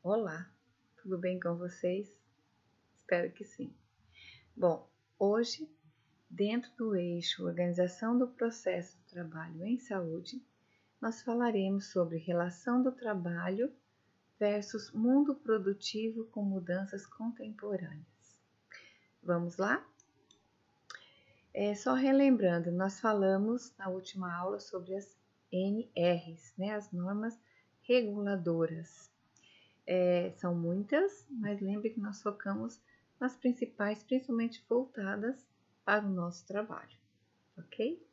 Olá, tudo bem com vocês? Espero que sim. Bom, hoje, dentro do eixo Organização do Processo do Trabalho em Saúde, nós falaremos sobre relação do trabalho versus mundo produtivo com mudanças contemporâneas. Vamos lá? Só relembrando, nós falamos na última aula sobre as NRs, as normas reguladoras. São muitas, mas lembre que nós focamos nas principais, principalmente voltadas para o nosso trabalho, ok?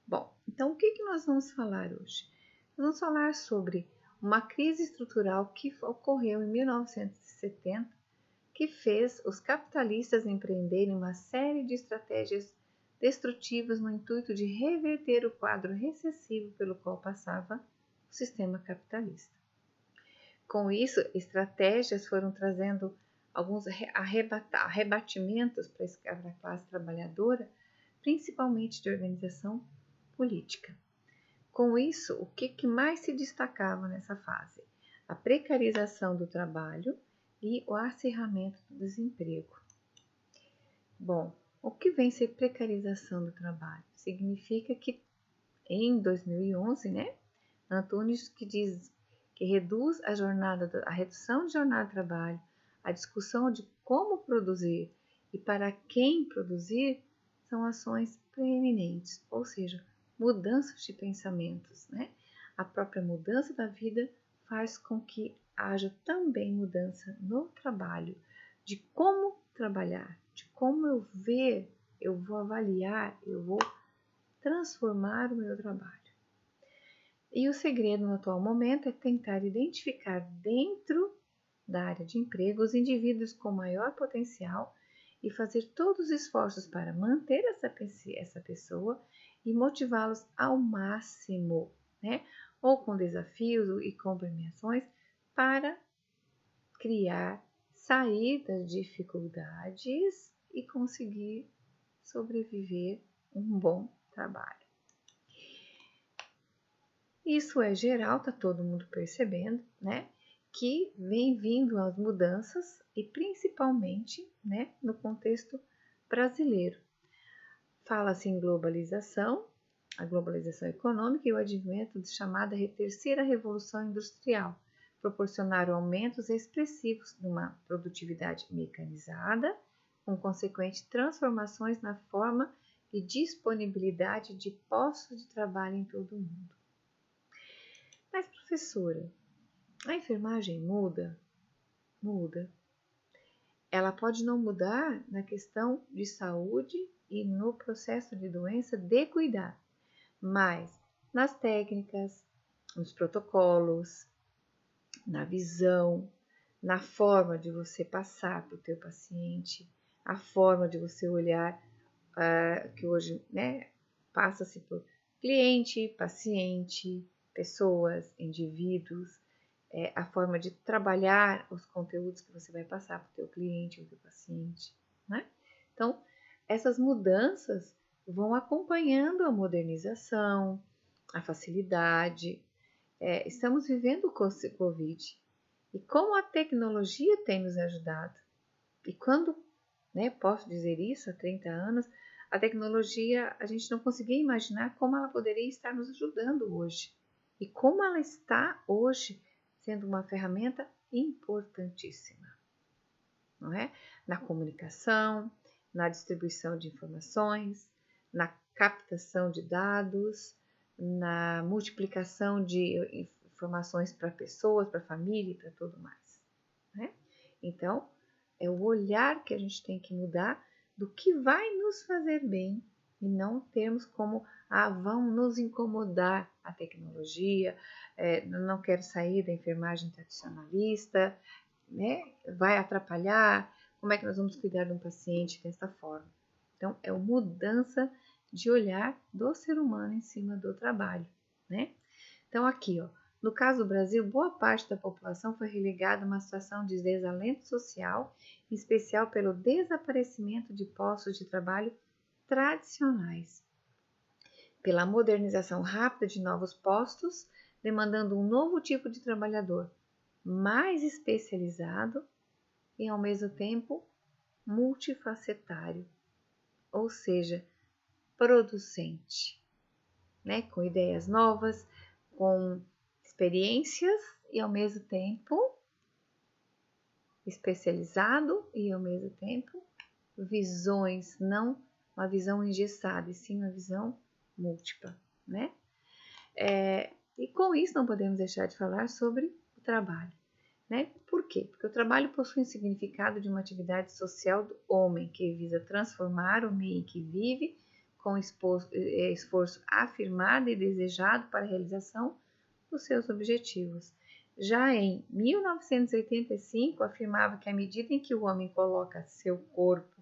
Bom, então o que nós vamos falar hoje? Nós vamos falar sobre uma crise estrutural que ocorreu em 1970, que fez os capitalistas empreenderem uma série de estratégias destrutivas no intuito de reverter o quadro recessivo pelo qual passava o sistema capitalista. Com isso, estratégias foram trazendo alguns arrebatimentos para a classe trabalhadora, principalmente de organização política. Com isso, o que mais se destacava nessa fase? A precarização do trabalho e o acirramento do desemprego. Bom, o que vem ser precarização do trabalho? Significa que em 2011, Antunes que diz que reduz a redução de jornada de trabalho, a discussão de como produzir e para quem produzir são ações preeminentes, ou seja, mudanças de pensamentos, A própria mudança da vida faz com que haja também mudança no trabalho, de como trabalhar, de como eu vou avaliar, eu vou transformar o meu trabalho. E o segredo no atual momento é tentar identificar dentro da área de emprego os indivíduos com maior potencial e fazer todos os esforços para manter essa pessoa e motivá-los ao máximo, ou com desafios e com premiações para sair das dificuldades e conseguir sobreviver um bom trabalho. Isso é geral, está todo mundo percebendo, que vem vindo as mudanças e principalmente, no contexto brasileiro. Fala-se em globalização, a globalização econômica e o advento de chamada terceira revolução industrial, proporcionaram aumentos expressivos de uma produtividade mecanizada, com consequentes transformações na forma e disponibilidade de postos de trabalho em todo o mundo. Mas, professora, a enfermagem muda? Muda. Ela pode não mudar na questão de saúde e no processo de doença de cuidar, mas nas técnicas, nos protocolos, na visão, na forma de você passar para o teu paciente, a forma de você olhar, que hoje passa-se por cliente, paciente, pessoas, indivíduos, a forma de trabalhar os conteúdos que você vai passar para o teu cliente ou teu paciente, Então, essas mudanças vão acompanhando a modernização, a facilidade. Estamos vivendo o Covid e como a tecnologia tem nos ajudado. E quando, posso dizer isso, há 30 anos, a tecnologia, a gente não conseguia imaginar como ela poderia estar nos ajudando hoje. E como ela está hoje sendo uma ferramenta importantíssima, não é? Na comunicação, na distribuição de informações, na captação de dados, na multiplicação de informações para pessoas, para família e para tudo mais, Então, é o olhar que a gente tem que mudar do que vai nos fazer bem e não termos como, vão nos incomodar a tecnologia, não quero sair da enfermagem tradicionalista, vai atrapalhar, como é que nós vamos cuidar de um paciente dessa forma? Então, é uma mudança de olhar do ser humano em cima do trabalho, Então, aqui, no caso do Brasil, boa parte da população foi relegada a uma situação de desalento social, em especial pelo desaparecimento de postos de trabalho tradicionais, pela modernização rápida de novos postos, demandando um novo tipo de trabalhador, mais especializado e ao mesmo tempo multifacetário, ou seja, producente, né? Com ideias novas, com experiências e ao mesmo tempo especializado e ao mesmo tempo visões, não uma visão engessada, e sim uma visão múltipla, né? E com isso não podemos deixar de falar sobre o trabalho, né? Por quê? Porque o trabalho possui um significado de uma atividade social do homem que visa transformar o meio em que vive com esforço afirmado e desejado para a realização dos seus objetivos. Já em 1985, afirmava que à medida em que o homem coloca seu corpo,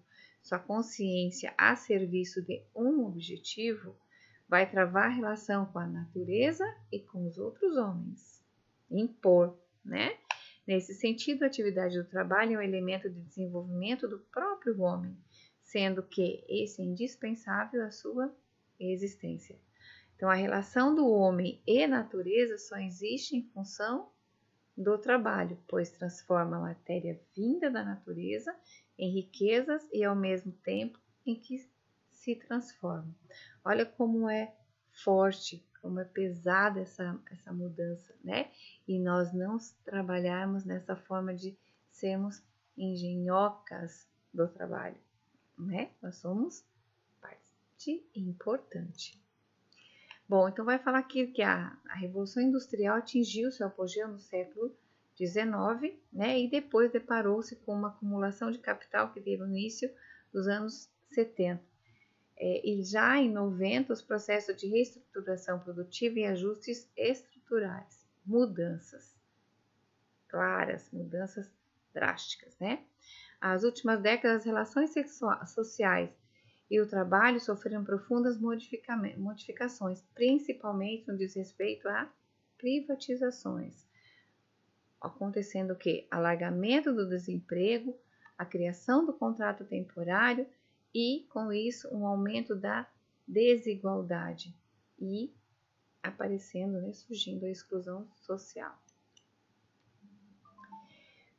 sua consciência a serviço de um objetivo, vai travar relação com a natureza e com os outros homens. Impor, né? Nesse sentido, a atividade do trabalho é um elemento de desenvolvimento do próprio homem, sendo que esse é indispensável à sua existência. Então, a relação do homem e natureza só existe em função do trabalho, pois transforma a matéria vinda da natureza em riquezas e ao mesmo tempo em que se transforma. Olha como é forte, como é pesada essa mudança, né? E nós não trabalharmos nessa forma de sermos engenhocas do trabalho, né? Nós somos parte importante. Bom, então vai falar aqui que a Revolução Industrial atingiu seu apogeu no século XIX, né, e depois deparou-se com uma acumulação de capital que teve início nos anos 70. E já em 90, os processos de reestruturação produtiva e ajustes estruturais, mudanças claras, mudanças drásticas, né? As últimas décadas, as relações sociais e o trabalho sofreram profundas modificações, principalmente no diz respeito a privatizações, acontecendo o quê? Alargamento do desemprego, a criação do contrato temporário e, com isso, um aumento da desigualdade e aparecendo, né, surgindo a exclusão social.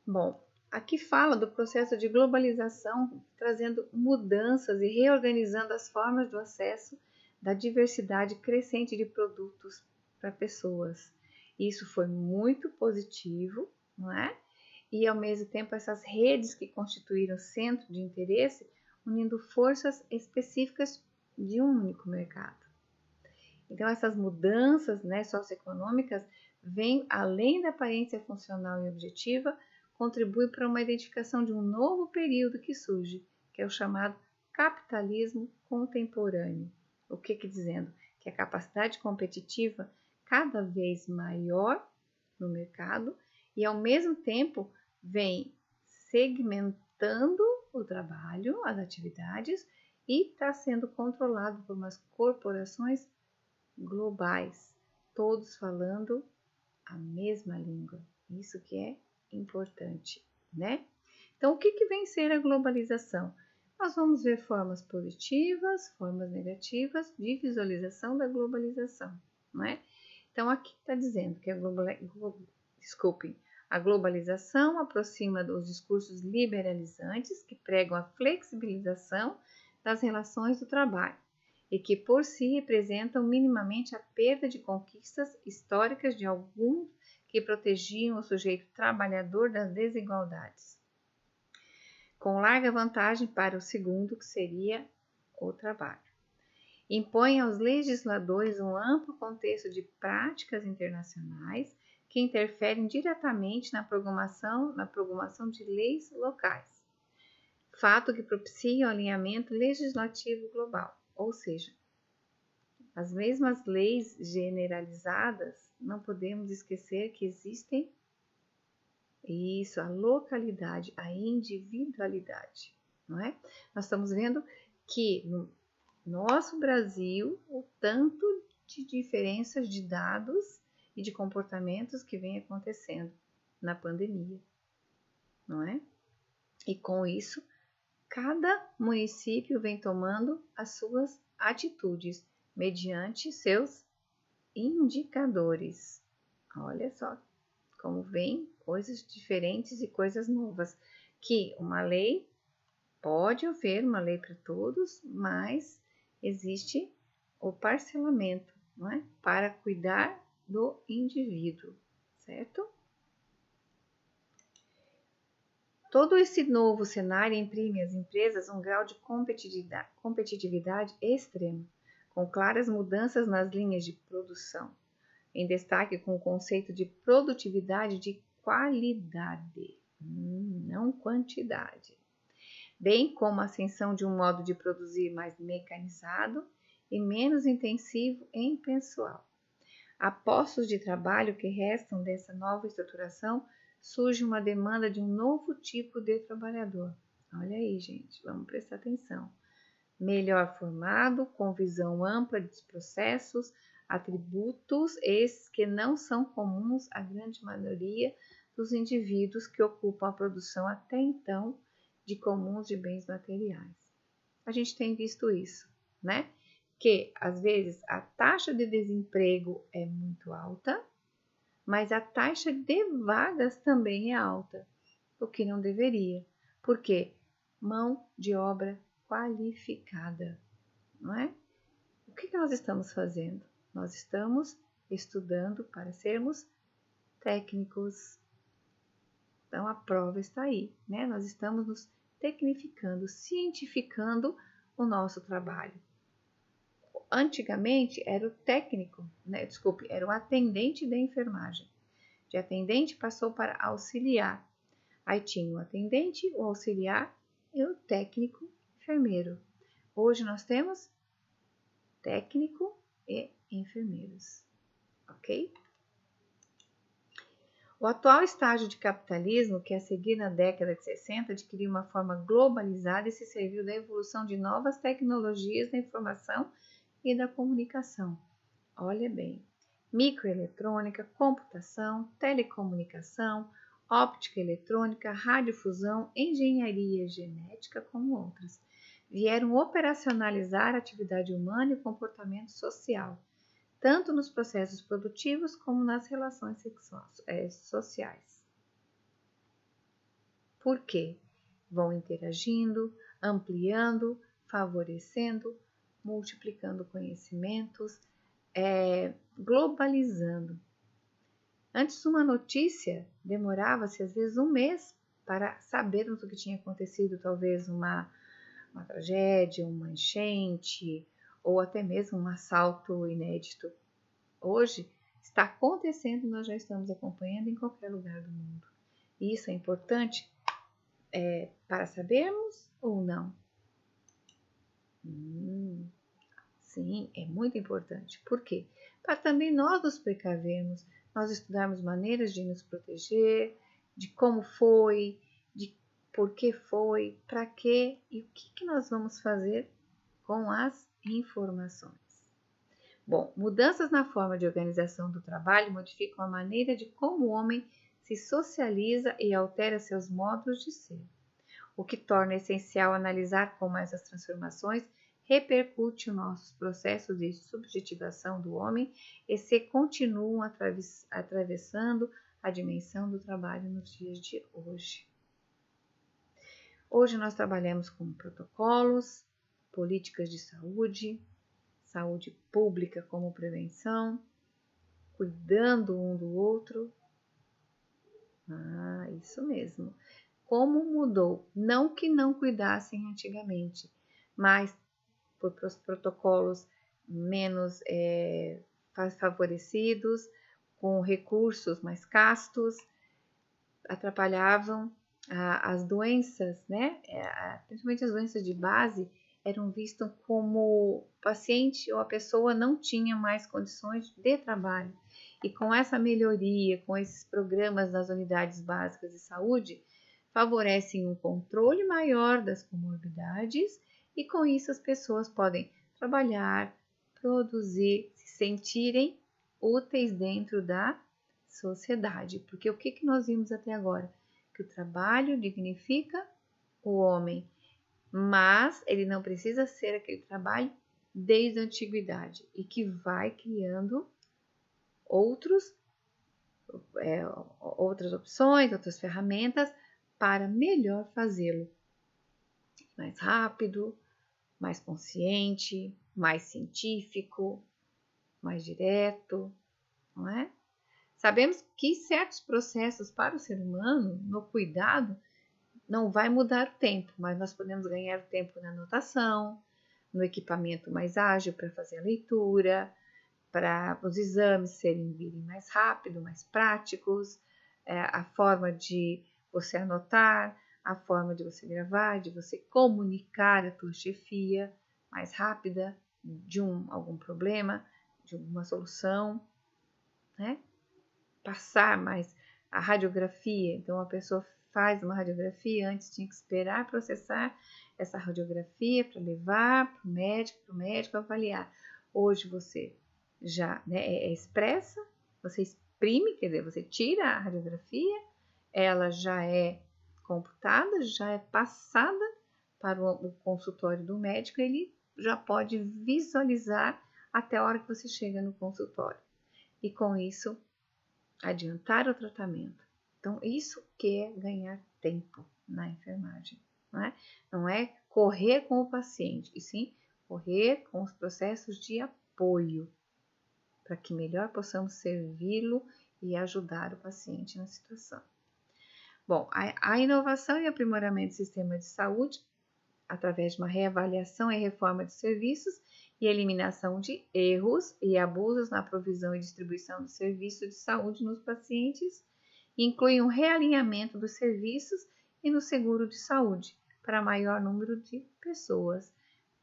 Bom, aqui fala do processo de globalização, trazendo mudanças e reorganizando as formas do acesso da diversidade crescente de produtos para pessoas. Isso foi muito positivo, não é? E ao mesmo tempo essas redes que constituíram centro de interesse, unindo forças específicas de um único mercado. Então essas mudanças, né, socioeconômicas vêm além da aparência funcional e objetiva, contribui para uma identificação de um novo período que surge, que é o chamado capitalismo contemporâneo. O que dizendo? Que a capacidade competitiva cada vez maior no mercado e ao mesmo tempo vem segmentando o trabalho, as atividades e está sendo controlado por umas corporações globais, todos falando a mesma língua. Isso que é importante, né? Então, o que vem ser a globalização? Nós vamos ver formas positivas, formas negativas de visualização da globalização, não é? Então, aqui está dizendo que a globalização aproxima dos discursos liberalizantes que pregam a flexibilização das relações do trabalho e que por si representam minimamente a perda de conquistas históricas de alguns que protegiam o sujeito trabalhador das desigualdades, com larga vantagem para o segundo, que seria o trabalho. Impõe aos legisladores um amplo contexto de práticas internacionais que interferem diretamente na promulgação de leis locais, fato que propicia o alinhamento legislativo global, ou seja, as mesmas leis generalizadas, não podemos esquecer que existem isso, a localidade, a individualidade, não é? Nós estamos vendo que no nosso Brasil, o tanto de diferenças de dados e de comportamentos que vem acontecendo na pandemia, não é? E com isso, cada município vem tomando as suas atitudes mediante seus indicadores. Olha só como vem coisas diferentes e coisas novas, que uma lei, pode haver uma lei para todos, mas existe o parcelamento, não é? Para cuidar do indivíduo, certo? Todo esse novo cenário imprime às empresas um grau de competitividade extremo, com claras mudanças nas linhas de produção, em destaque com o conceito de produtividade de qualidade, não quantidade, bem como a ascensão de um modo de produzir mais mecanizado e menos intensivo em pessoal. A postos de trabalho que restam dessa nova estruturação, surge uma demanda de um novo tipo de trabalhador. Olha aí, gente, vamos prestar atenção. Melhor formado, com visão ampla dos processos, atributos esses que não são comuns à grande maioria dos indivíduos que ocupam a produção até então de comuns de bens materiais. A gente tem visto isso, né? Que às vezes a taxa de desemprego é muito alta, mas a taxa de vagas também é alta, o que não deveria. Por quê? Mão de obra qualificada, não é? O que nós estamos fazendo? Nós estamos estudando para sermos técnicos. Então a prova está aí, né? Nós estamos nos tecnificando, cientificando o nosso trabalho. Antigamente era o técnico, né? Desculpe, era o atendente da enfermagem. De atendente passou para auxiliar. Aí tinha o atendente, o auxiliar e o técnico enfermeiro. Hoje nós temos técnico e enfermeiros, ok? O atual estágio de capitalismo, que a seguir na década de 60 adquiriu uma forma globalizada e se serviu da evolução de novas tecnologias da informação e da comunicação. Olha bem, microeletrônica, computação, telecomunicação, óptica eletrônica, radiodifusão, engenharia genética, como outras, vieram operacionalizar a atividade humana e o comportamento social, tanto nos processos produtivos como nas relações sociais. Por quê? Vão interagindo, ampliando, favorecendo, multiplicando conhecimentos, globalizando. Antes, uma notícia demorava-se às vezes um mês para sabermos o que tinha acontecido, talvez uma tragédia, uma enchente ou até mesmo um assalto inédito. Hoje está acontecendo, nós já estamos acompanhando em qualquer lugar do mundo. E isso é importante para sabermos ou não? Sim, é muito importante. Por quê? Para também nós nos precavermos, nós estudarmos maneiras de nos proteger, de como foi, de por que foi, para quê e o que nós vamos fazer com as informações. Bom, mudanças na forma de organização do trabalho modificam a maneira de como o homem se socializa e altera seus modos de ser, o que torna essencial analisar como essas transformações repercute os nossos processos de subjetivação do homem e se continuam atravessando a dimensão do trabalho nos dias de hoje. Hoje nós trabalhamos com protocolos, políticas de saúde, saúde pública como prevenção, cuidando um do outro. Isso mesmo. Como mudou? Não que não cuidassem antigamente, mas por protocolos menos favorecidos, com recursos mais castos, atrapalhavam as doenças, né? Principalmente as doenças de base, eram vistas como o paciente ou a pessoa não tinha mais condições de trabalho. E com essa melhoria, com esses programas das unidades básicas de saúde, favorecem um controle maior das comorbidades e com isso as pessoas podem trabalhar, produzir, se sentirem úteis dentro da sociedade. Porque o que nós vimos até agora? Que o trabalho dignifica o homem, mas ele não precisa ser aquele trabalho desde a antiguidade e que vai criando outros outras opções, outras ferramentas para melhor fazê-lo. Mais rápido, mais consciente, mais científico, mais direto, não é? Sabemos que certos processos para o ser humano, no cuidado, não vai mudar o tempo, mas nós podemos ganhar o tempo na anotação, no equipamento mais ágil para fazer a leitura, para os exames virem mais rápido, mais práticos, a forma de você anotar, a forma de você gravar, de você comunicar a tua chefia mais rápida de algum problema, de alguma solução, né? Passar mais a radiografia. Então, a pessoa faz uma radiografia, antes tinha que esperar processar essa radiografia para levar para o médico avaliar. Hoje você já, né, é expressa, você exprime, quer dizer, você tira a radiografia, ela já é computada, já é passada para o consultório do médico, ele já pode visualizar até a hora que você chega no consultório. E com isso, adiantar o tratamento. Então, isso que é ganhar tempo na enfermagem, não é? Não é correr com o paciente, e sim correr com os processos de apoio, para que melhor possamos servi-lo e ajudar o paciente na situação. Bom, a inovação e aprimoramento do sistema de saúde, através de uma reavaliação e reforma de serviços e eliminação de erros e abusos na provisão e distribuição do serviço de saúde nos pacientes, inclui um realinhamento dos serviços e no seguro de saúde para maior número de pessoas.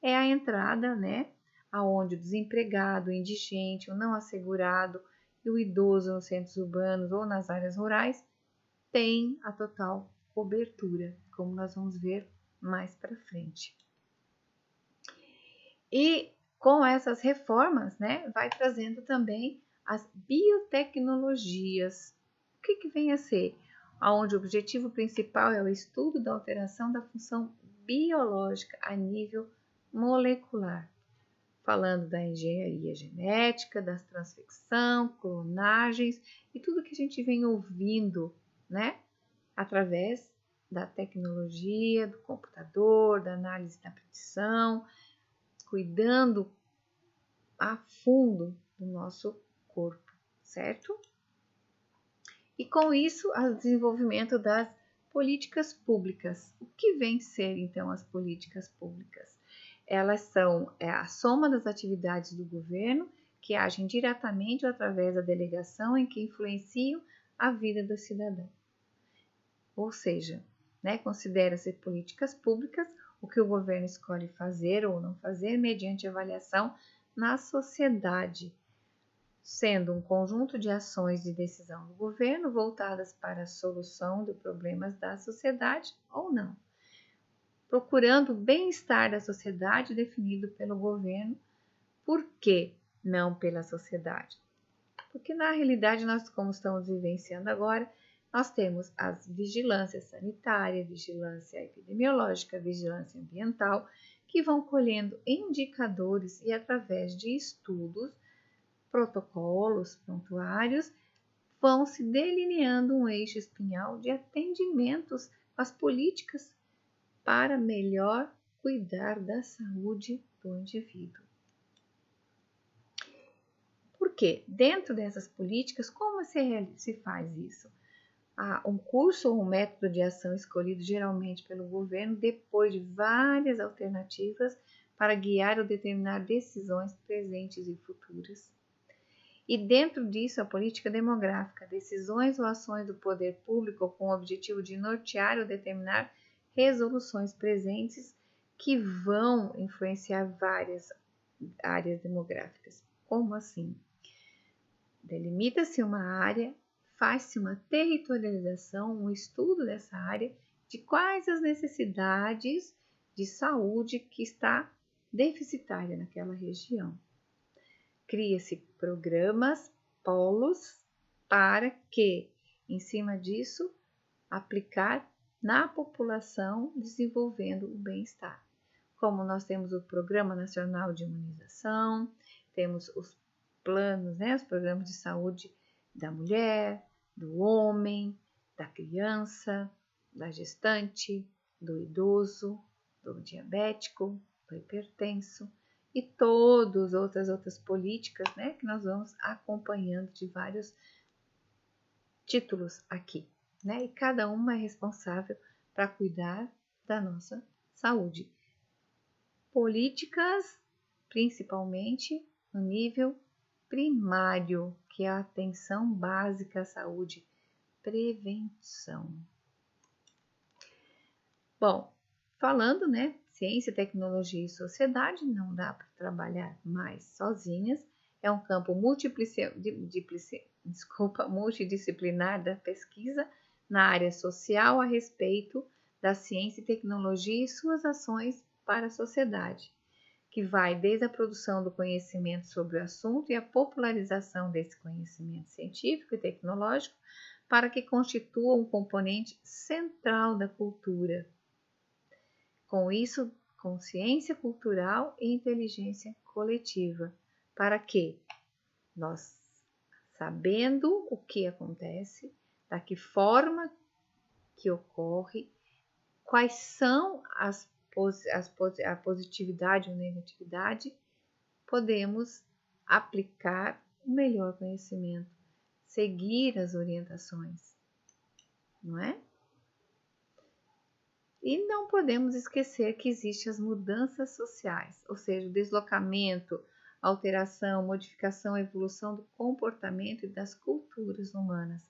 É a entrada, né, aonde o desempregado, o indigente, o não assegurado e o idoso nos centros urbanos ou nas áreas rurais tem a total cobertura, como nós vamos ver mais para frente. E com essas reformas, né, vai trazendo também as biotecnologias. O que vem a ser? Onde o objetivo principal é o estudo da alteração da função biológica a nível molecular, falando da engenharia genética, da transfecção, clonagens e tudo que a gente vem ouvindo, né, através da tecnologia, do computador, da análise da predição, cuidando a fundo do nosso corpo, certo? E com isso, o desenvolvimento das políticas públicas. O que vem ser, então, as políticas públicas? Elas são a soma das atividades do governo que agem diretamente ou através da delegação em que influenciam a vida do cidadão. Ou seja, né, considera-se políticas públicas o que o governo escolhe fazer ou não fazer mediante avaliação na sociedade, sendo um conjunto de ações de decisão do governo voltadas para a solução de problemas da sociedade ou não, procurando o bem-estar da sociedade definido pelo governo. Por que não pela sociedade? Porque na realidade nós, como estamos vivenciando agora, nós temos as vigilâncias sanitária, vigilância epidemiológica, vigilância ambiental, que vão colhendo indicadores e através de estudos, protocolos, prontuários, vão se delineando um eixo espinhal de atendimentos às políticas para melhor cuidar da saúde do indivíduo. Porque dentro dessas políticas, como se faz isso? Há um curso ou um método de ação escolhido geralmente pelo governo depois de várias alternativas para guiar ou determinar decisões presentes e futuras. E dentro disso, a política demográfica, decisões ou ações do poder público com o objetivo de nortear ou determinar resoluções presentes que vão influenciar várias áreas demográficas. Como assim? Delimita-se uma área, faz-se uma territorialização, um estudo dessa área, de quais as necessidades de saúde que está deficitária naquela região. Cria-se programas, polos, para que, em cima disso, aplicar na população, desenvolvendo o bem-estar. Como nós temos o Programa Nacional de Imunização, temos os planos, né, os programas de saúde da mulher, do homem, da criança, da gestante, do idoso, do diabético, do hipertenso e todas outras políticas, né, que nós vamos acompanhando de vários títulos aqui, né? E cada uma é responsável para cuidar da nossa saúde. Políticas, principalmente no nível primário, que é a atenção básica à saúde, prevenção. Bom, falando, né, ciência, tecnologia e sociedade, não dá para trabalhar mais sozinhas, é um campo multidisciplinar da pesquisa na área social a respeito da ciência e tecnologia e suas ações para a sociedade, que vai desde a produção do conhecimento sobre o assunto e a popularização desse conhecimento científico e tecnológico para que constitua um componente central da cultura. Com isso, consciência cultural e inteligência coletiva, para que nós, sabendo o que acontece, da que forma que ocorre, quais são a positividade ou negatividade, podemos aplicar o melhor conhecimento, seguir as orientações, não é? E não podemos esquecer que existem as mudanças sociais, ou seja, o deslocamento, alteração, modificação, evolução do comportamento e das culturas humanas,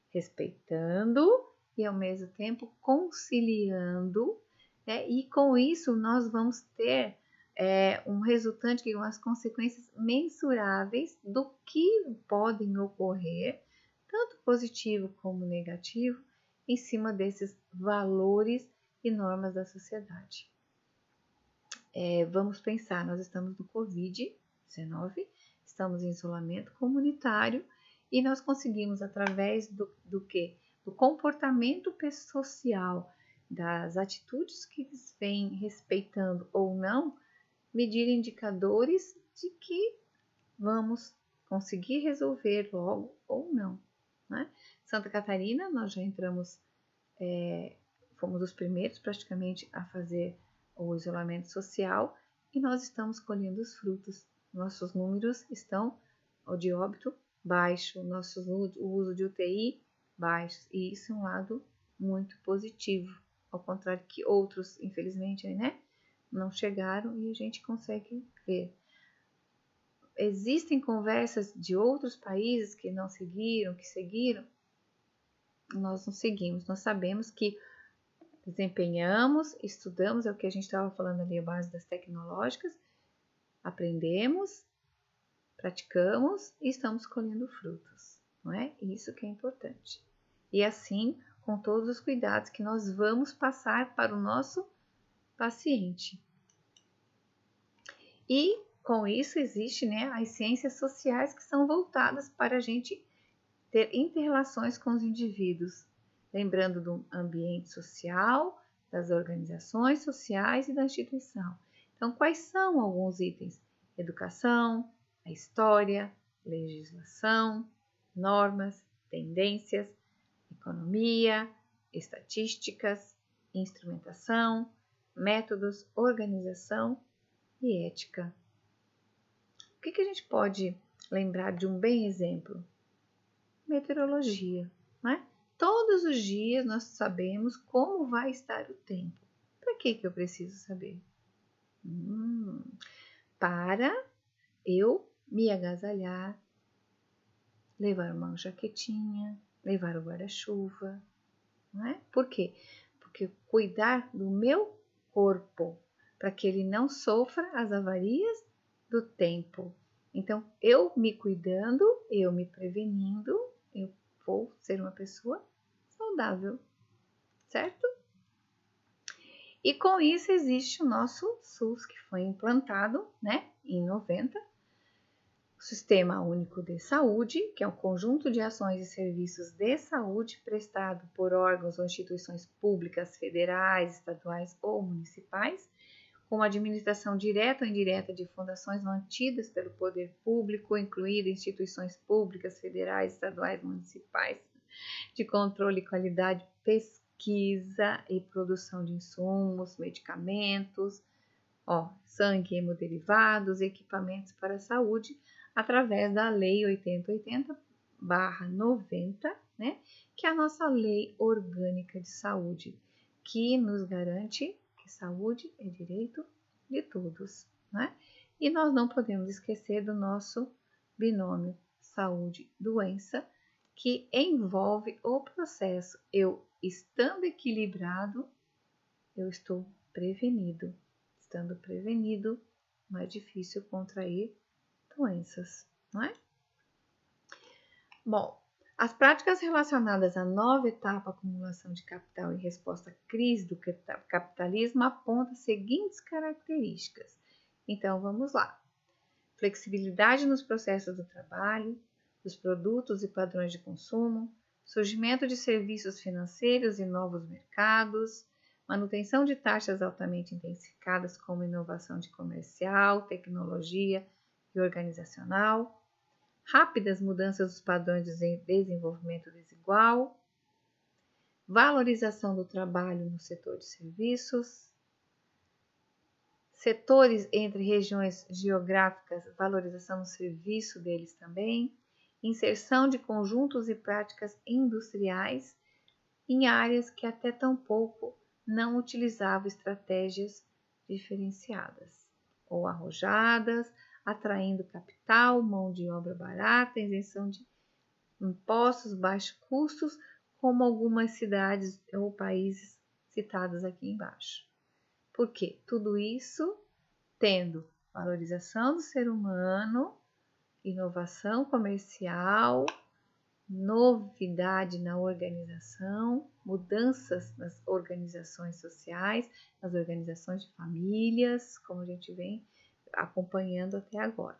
respeitando e ao mesmo tempo conciliando, né? E com isso nós vamos ter um resultante, que as consequências mensuráveis do que podem ocorrer, tanto positivo como negativo, em cima desses valores e normas da sociedade. Vamos pensar, nós estamos no Covid-19, estamos em isolamento comunitário e nós conseguimos, através do quê? Do comportamento social, das atitudes que eles vêm respeitando ou não, medir indicadores de que vamos conseguir resolver logo ou não, né? Santa Catarina, nós já entramos, fomos os primeiros praticamente a fazer o isolamento social e nós estamos colhendo os frutos. Nossos números estão, o de óbito, baixo, o uso de UTI, baixo, e isso é um lado muito positivo, ao contrário que outros, infelizmente, né, não chegaram e a gente consegue ver. Existem conversas de outros países que não seguiram, que seguiram, nós não seguimos, nós sabemos que desempenhamos, estudamos, é o que a gente estava falando ali, a base das tecnológicas, aprendemos, praticamos e estamos colhendo frutos, não é? Isso que é importante. E assim, com todos os cuidados que nós vamos passar para o nosso paciente. E com isso existe, né, as ciências sociais que são voltadas para a gente ter inter-relações com os indivíduos, lembrando do ambiente social, das organizações sociais e da instituição. Então, quais são alguns itens? Educação, a história, legislação, normas, tendências, economia, estatísticas, instrumentação, métodos, organização e ética. O que a gente pode lembrar de um bem exemplo? Meteorologia, né? Todos os dias nós sabemos como vai estar o tempo. Para que eu preciso saber? Para eu me agasalhar, levar uma jaquetinha, levar o guarda-chuva, não é? Por quê? Porque cuidar do meu corpo para que ele não sofra as avarias do tempo. Então, eu me cuidando, eu me prevenindo, eu vou ser uma pessoa saudável, certo? E com isso existe o nosso SUS, que foi implantado, né, em 90, o Sistema Único de Saúde, que é um conjunto de ações e serviços de saúde prestado por órgãos ou instituições públicas, federais, estaduais ou municipais, com administração direta ou indireta de fundações mantidas pelo poder público, incluindo instituições públicas, federais, estaduais, municipais, de controle e qualidade, pesquisa e produção de insumos, medicamentos, sangue, hemoderivados, equipamentos para a saúde, através da Lei 8080/90, né, que é a nossa Lei Orgânica de Saúde, que nos garante que saúde é direito de todos, né? E nós não podemos esquecer do nosso binômio saúde-doença, que envolve o processo. Eu estando equilibrado, eu estou prevenido. Estando prevenido, não é difícil contrair doenças, não é? Bom, as práticas relacionadas à nova etapa acumulação de capital em resposta à crise do capitalismo apontam as seguintes características. Então, vamos lá. Flexibilidade nos processos do trabalho, dos produtos e padrões de consumo, surgimento de serviços financeiros e novos mercados, manutenção de taxas altamente intensificadas como inovação de comercial, tecnologia e organizacional, rápidas mudanças dos padrões de desenvolvimento desigual, valorização do trabalho no setor de serviços, setores entre regiões geográficas, valorização do serviço deles também, inserção de conjuntos e práticas industriais em áreas que até tão pouco não utilizavam estratégias diferenciadas ou arrojadas, atraindo capital, mão de obra barata, isenção de impostos, baixos custos, como algumas cidades ou países citados aqui embaixo. Por quê? Tudo isso tendo valorização do ser humano, inovação comercial, novidade na organização, mudanças nas organizações sociais, nas organizações de famílias, como a gente vem acompanhando até agora.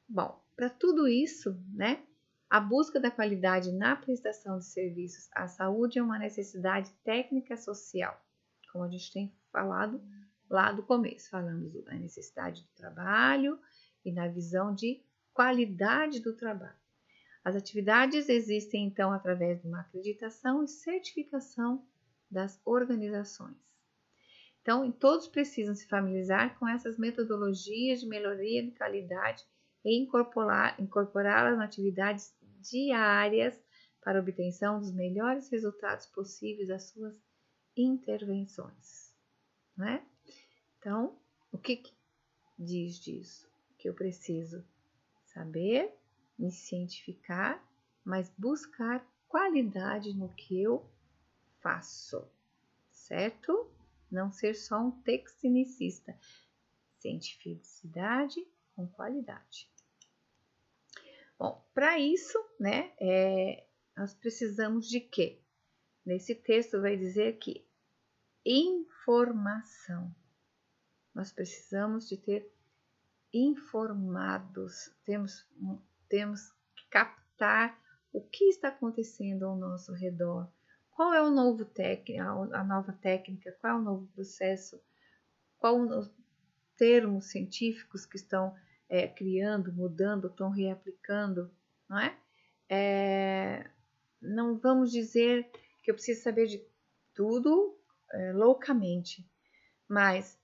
Bom, para tudo isso, né, a busca da qualidade na prestação de serviços à saúde é uma necessidade técnica social, como a gente tem falado lá do começo, falamos da necessidade do trabalho e na visão de qualidade do trabalho. As atividades existem, então, através de uma acreditação e certificação das organizações. Então, todos precisam se familiarizar com essas metodologias de melhoria de qualidade e incorporá-las nas atividades diárias para obtenção dos melhores resultados possíveis das suas intervenções, né? Então, o que diz disso? Que eu preciso saber, me cientificar, mas buscar qualidade no que eu faço, certo? Não ser só um tecnicista. Cientificidade com qualidade. Bom, para isso, né, nós precisamos de quê? Nesse texto vai dizer que informação. Nós precisamos de ter informados, temos que captar o que está acontecendo ao nosso redor, qual é o novo a nova técnica, qual é o novo processo, qual os termos científicos que estão criando, mudando, estão reaplicando, não é? Não vamos dizer que eu preciso saber de tudo loucamente, mas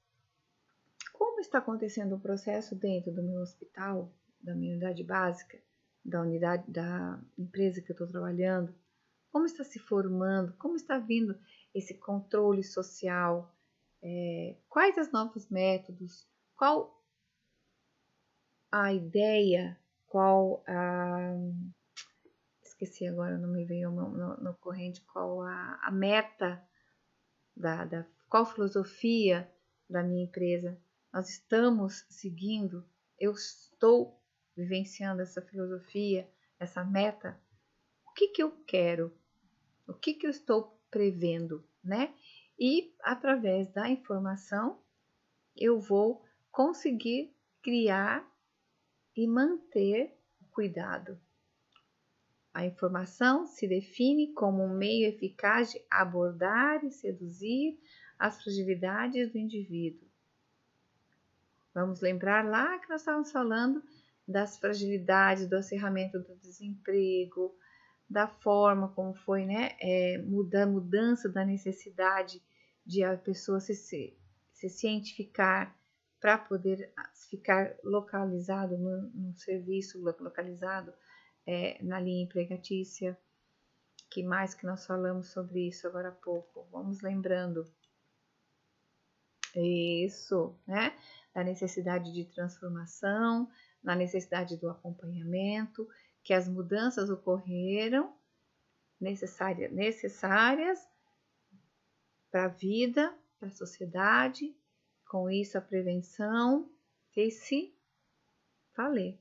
como está acontecendo o processo dentro do meu hospital, da minha unidade básica, da unidade da empresa que eu estou trabalhando? Como está se formando? Como está vindo esse controle social? Quais os novos métodos? Qual a ideia? Qual a... Esqueci agora, não me veio no corrente qual a meta, qual filosofia da minha empresa. Nós estamos seguindo, eu estou vivenciando essa filosofia, essa meta. O que eu quero? O que eu estou prevendo, né? E através da informação eu vou conseguir criar e manter o cuidado. A informação se define como um meio eficaz de abordar e seduzir as fragilidades do indivíduo. Vamos lembrar lá que nós estávamos falando das fragilidades, do acirramento do desemprego, da forma como foi, né, mudança da necessidade de a pessoa se cientificar para poder ficar localizado no serviço, localizado na linha empregatícia. Que mais que nós falamos sobre isso agora há pouco? Vamos lembrando. Isso, né? Da necessidade de transformação, na necessidade do acompanhamento, que as mudanças ocorreram necessárias para a vida, para a sociedade, com isso a prevenção fez se valer,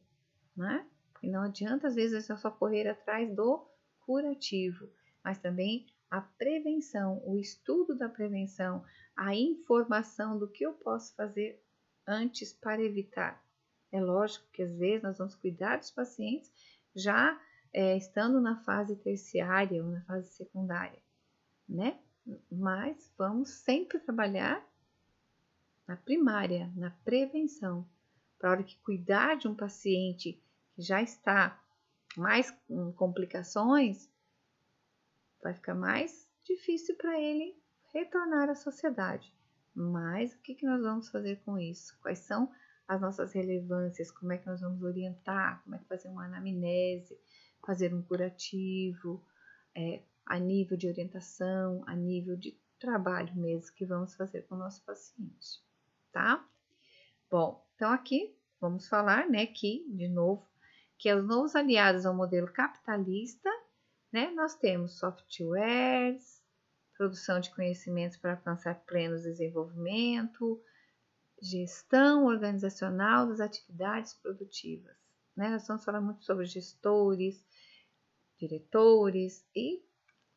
né? E não adianta às vezes só correr atrás do curativo, mas também a prevenção, o estudo da prevenção, a informação do que eu posso fazer antes para evitar. É lógico que às vezes nós vamos cuidar dos pacientes já estando na fase terciária ou na fase secundária, né? Mas vamos sempre trabalhar na primária, na prevenção, para a hora que cuidar de um paciente que já está mais com complicações, vai ficar mais difícil para ele retornar à sociedade. Mas o que nós vamos fazer com isso? Quais são as nossas relevâncias? Como é que nós vamos orientar? Como é que fazer uma anamnese? Fazer um curativo? A nível de orientação, a nível de trabalho mesmo que vamos fazer com o nosso paciente, tá? Bom, então aqui vamos falar, né, que, de novo, que os novos aliados ao modelo capitalista, né, nós temos softwares, produção de conhecimentos para alcançar pleno desenvolvimento, gestão organizacional das atividades produtivas, né? Nós estamos falando muito sobre gestores, diretores e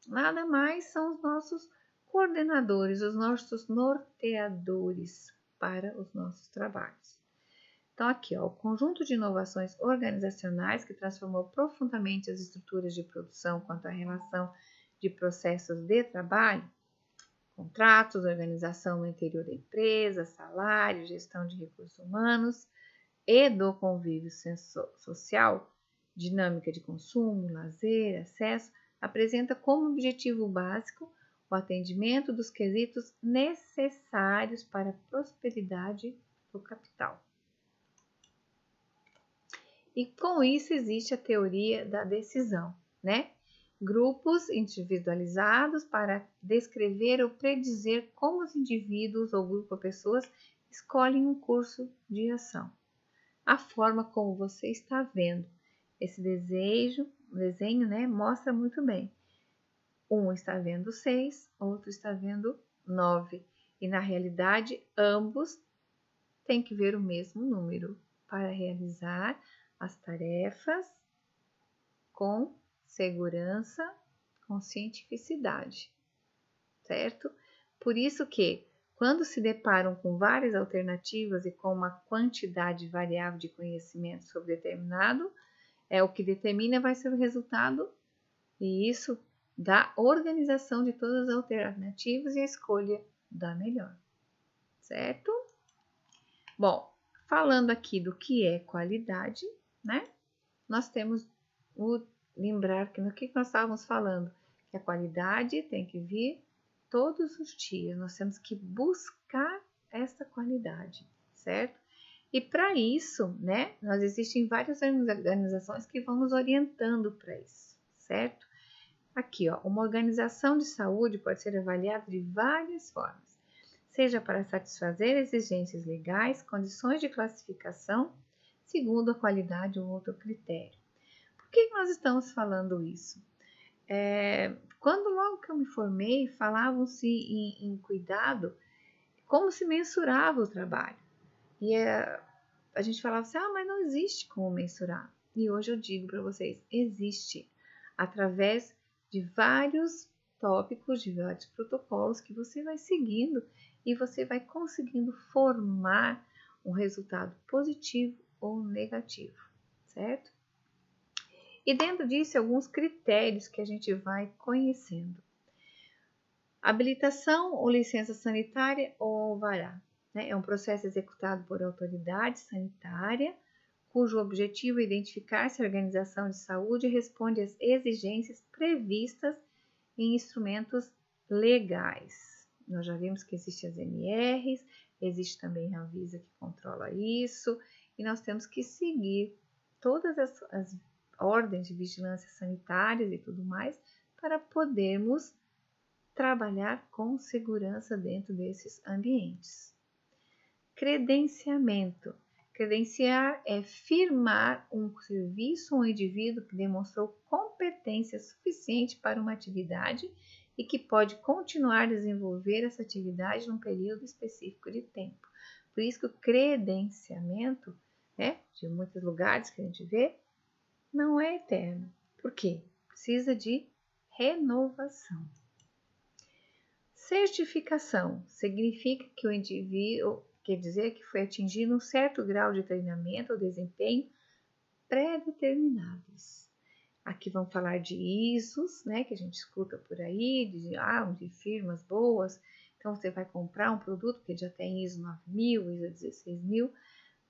nada mais são os nossos coordenadores, os nossos norteadores para os nossos trabalhos. Então, aqui, ó, o conjunto de inovações organizacionais que transformou profundamente as estruturas de produção quanto à relação de processos de trabalho, contratos, organização no interior da empresa, salário, gestão de recursos humanos e do convívio social, dinâmica de consumo, lazer, acesso, apresenta como objetivo básico o atendimento dos quesitos necessários para a prosperidade do capital. E com isso existe a teoria da decisão, né? Grupos individualizados para descrever ou predizer como os indivíduos ou grupo de pessoas escolhem um curso de ação. A forma como você está vendo esse desenho, né, mostra muito bem. Um está vendo 6, outro está vendo 9. E na realidade, ambos têm que ver o mesmo número para realizar as tarefas com segurança, com cientificidade, certo? Por isso que, quando se deparam com várias alternativas e com uma quantidade variável de conhecimento sobre determinado, o que determina vai ser o resultado, e isso da organização de todas as alternativas e a escolha da melhor, certo? Bom, falando aqui do que é qualidade, né? Nós temos lembrar que no que nós estávamos falando, que a qualidade tem que vir todos os dias, nós temos que buscar essa qualidade, certo? E para isso, né, nós existem várias organizações que vão nos orientando para isso, certo? Aqui, ó, uma organização de saúde pode ser avaliada de várias formas, seja para satisfazer exigências legais, condições de classificação, segundo a qualidade ou outro critério. Por que nós estamos falando isso? Quando logo que eu me formei, falavam-se em cuidado, como se mensurava o trabalho. E a gente falava assim, mas não existe como mensurar. E hoje eu digo para vocês, existe, através de vários tópicos, de vários protocolos que você vai seguindo e você vai conseguindo formar um resultado positivo ou negativo, certo? E dentro disso, alguns critérios que a gente vai conhecendo. Habilitação ou licença sanitária ou alvará. É um processo executado por autoridade sanitária, cujo objetivo é identificar se a organização de saúde responde às exigências previstas em instrumentos legais. Nós já vimos que existem as NRs, existe também a Anvisa que controla isso, e nós temos que seguir todas as ordens de vigilância sanitárias e tudo mais para podermos trabalhar com segurança dentro desses ambientes. Credenciamento. Credenciar é firmar um serviço ou um indivíduo que demonstrou competência suficiente para uma atividade e que pode continuar a desenvolver essa atividade num período específico de tempo. Por isso que o credenciamento, né, de muitos lugares que a gente vê, não é eterno. Por quê? Precisa de renovação. Certificação significa que o indivíduo, quer dizer que foi atingido um certo grau de treinamento ou desempenho pré-determinados. Aqui vamos falar de ISOs, né, que a gente escuta por aí, de firmas boas. Então, você vai comprar um produto que já tem ISO 9000, ISO 16000,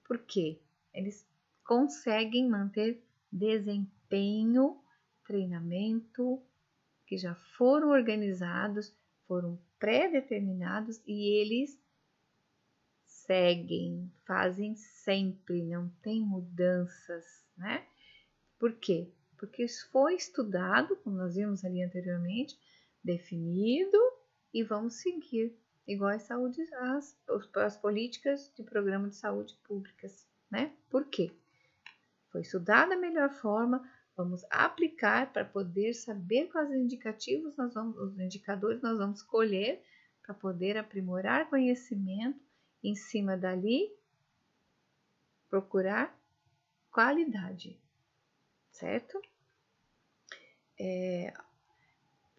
por quê? Eles conseguem manter desempenho, treinamento, que já foram organizados, foram pré-determinados e eles seguem, fazem sempre, não tem mudanças, né? Por quê? Porque isso foi estudado, como nós vimos ali anteriormente, definido e vamos seguir, igual a saúde, as políticas de programa de saúde públicas, né? Por quê? Foi estudado da melhor forma, vamos aplicar para poder saber quais indicativos os indicadores nós vamos escolher para poder aprimorar conhecimento, em cima dali procurar qualidade, certo?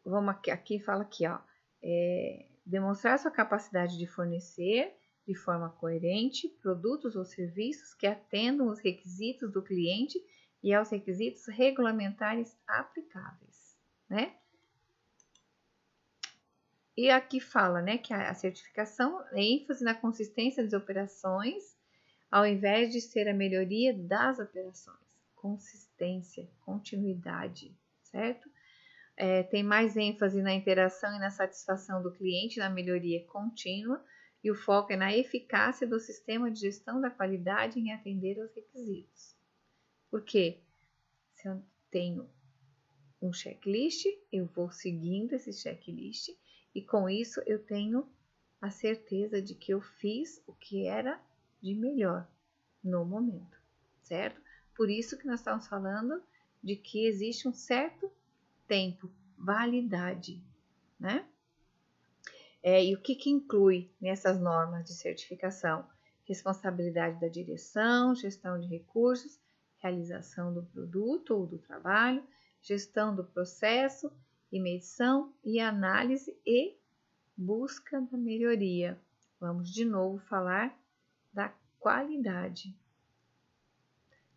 Vamos aqui fala aqui, ó, demonstrar sua capacidade de fornecer de forma coerente produtos ou serviços que atendam os requisitos do cliente e aos requisitos regulamentares aplicáveis, né? E aqui fala, né, que a certificação é ênfase na consistência das operações, ao invés de ser a melhoria das operações. Consistência, continuidade, certo? Tem mais ênfase na interação e na satisfação do cliente, na melhoria contínua, e o foco é na eficácia do sistema de gestão da qualidade em atender aos requisitos. Porque se eu tenho um checklist, eu vou seguindo esse checklist e com isso eu tenho a certeza de que eu fiz o que era de melhor no momento, certo? Por isso que nós estamos falando de que existe um certo tempo, validade, né? E o que inclui nessas normas de certificação? Responsabilidade da direção, gestão de recursos, realização do produto ou do trabalho, gestão do processo, e medição e análise e busca da melhoria. Vamos de novo falar da qualidade.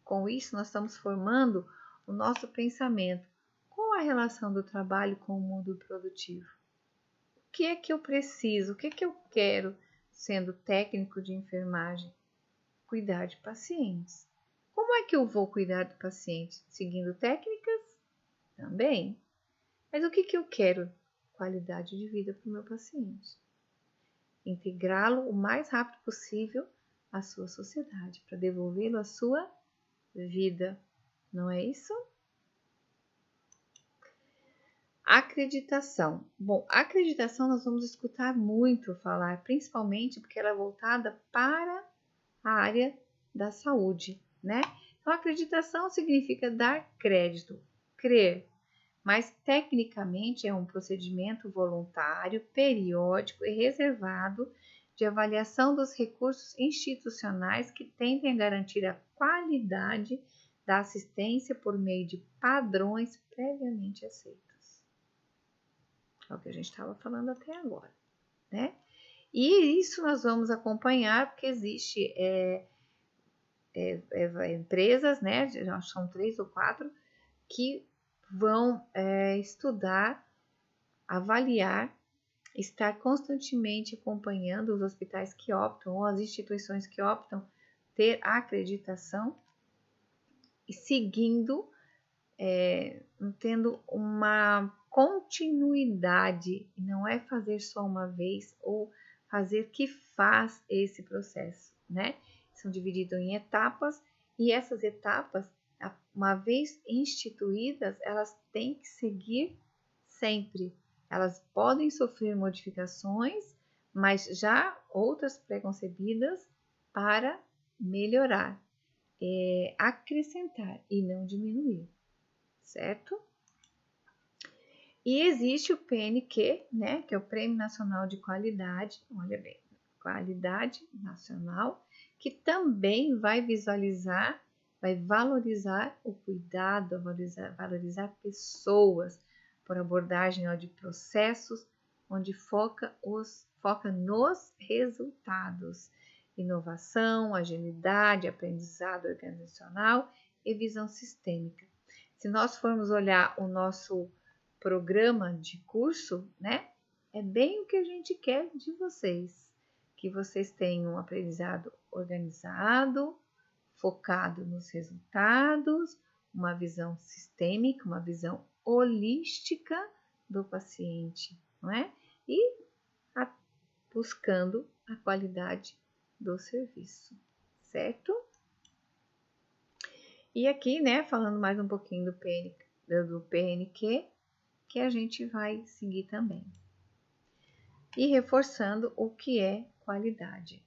Com isso, nós estamos formando o nosso pensamento. Qual a relação do trabalho com o mundo produtivo? O que é que eu preciso? O que é que eu quero sendo técnico de enfermagem? Cuidar de pacientes. Como é que eu vou cuidar do paciente? Seguindo técnicas? Também. Mas o que eu quero? Qualidade de vida para o meu paciente. Integrá-lo o mais rápido possível à sua sociedade, para devolvê-lo à sua vida. Não é isso? Acreditação. Bom, acreditação nós vamos escutar muito falar, principalmente porque ela é voltada para a área da saúde, né? Então, acreditação significa dar crédito, crer, mas tecnicamente é um procedimento voluntário, periódico e reservado de avaliação dos recursos institucionais que tendem a garantir a qualidade da assistência por meio de padrões previamente aceitos. É o que a gente estava falando até agora, né? E isso nós vamos acompanhar porque existe empresas, né? Já são 3 ou 4 que vão estudar, avaliar, estar constantemente acompanhando os hospitais que optam ou as instituições que optam ter acreditação seguindo, tendo uma continuidade, e não é fazer só uma vez ou fazer que faz esse processo, né? São divididos em etapas e essas etapas, uma vez instituídas, elas têm que seguir sempre. Elas podem sofrer modificações, mas já outras preconcebidas para melhorar, acrescentar e não diminuir, certo? E existe o PNQ, né, que é o Prêmio Nacional de Qualidade, olha bem, Qualidade Nacional, que também vai valorizar o cuidado, valorizar pessoas por abordagem de processos, onde foca nos resultados, inovação, agilidade, aprendizado organizacional e visão sistêmica. Se nós formos olhar o nosso programa de curso, né, é bem o que a gente quer de vocês, que vocês tenham um aprendizado organizado, focado nos resultados, uma visão sistêmica, uma visão holística do paciente, não é? E buscando a qualidade do serviço, certo? E aqui, né, falando mais um pouquinho do PNQ, que a gente vai seguir também. E reforçando o que é qualidade.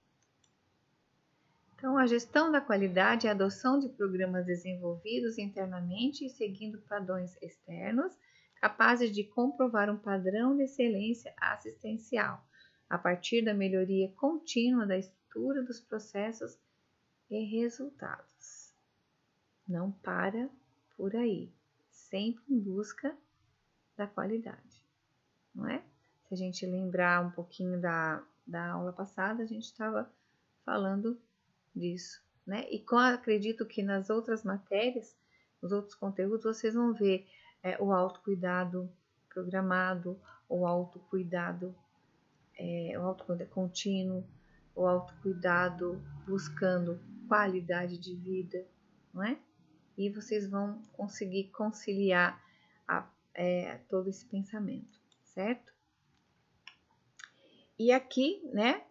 Então, a gestão da qualidade é a adoção de programas desenvolvidos internamente e seguindo padrões externos, capazes de comprovar um padrão de excelência assistencial, a partir da melhoria contínua da estrutura dos processos e resultados. Não para por aí, sempre em busca da qualidade, não é? Se a gente lembrar um pouquinho da aula passada, a gente estava falando disso, né? E acredito que nas outras matérias, nos outros conteúdos, vocês vão ver o autocuidado programado, o autocuidado contínuo, o autocuidado buscando qualidade de vida, não é? E vocês vão conseguir conciliar todo esse pensamento, certo? E aqui, né,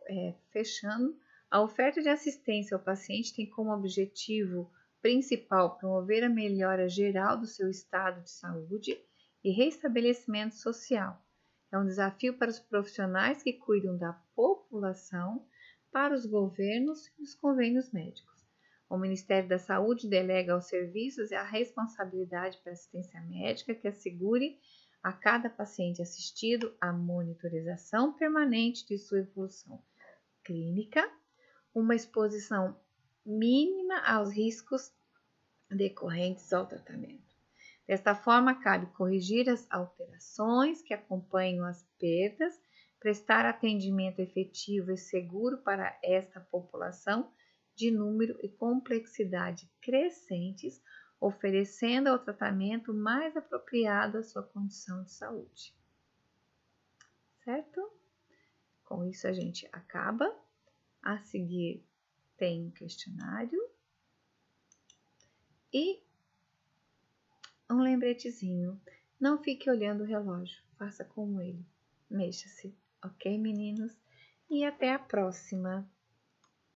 fechando, a oferta de assistência ao paciente tem como objetivo principal promover a melhora geral do seu estado de saúde e restabelecimento social. É um desafio para os profissionais que cuidam da população, para os governos e os convênios médicos. O Ministério da Saúde delega aos serviços a responsabilidade pela assistência médica que assegure a cada paciente assistido a monitorização permanente de sua evolução clínica, uma exposição mínima aos riscos decorrentes ao tratamento. Desta forma, cabe corrigir as alterações que acompanham as perdas, prestar atendimento efetivo e seguro para esta população de número e complexidade crescentes, oferecendo ao tratamento mais apropriado à sua condição de saúde. Certo? Com isso a gente acaba. A seguir tem um questionário e um lembretezinho. Não fique olhando o relógio, faça como ele. Mexa-se, ok, meninos? E até a próxima!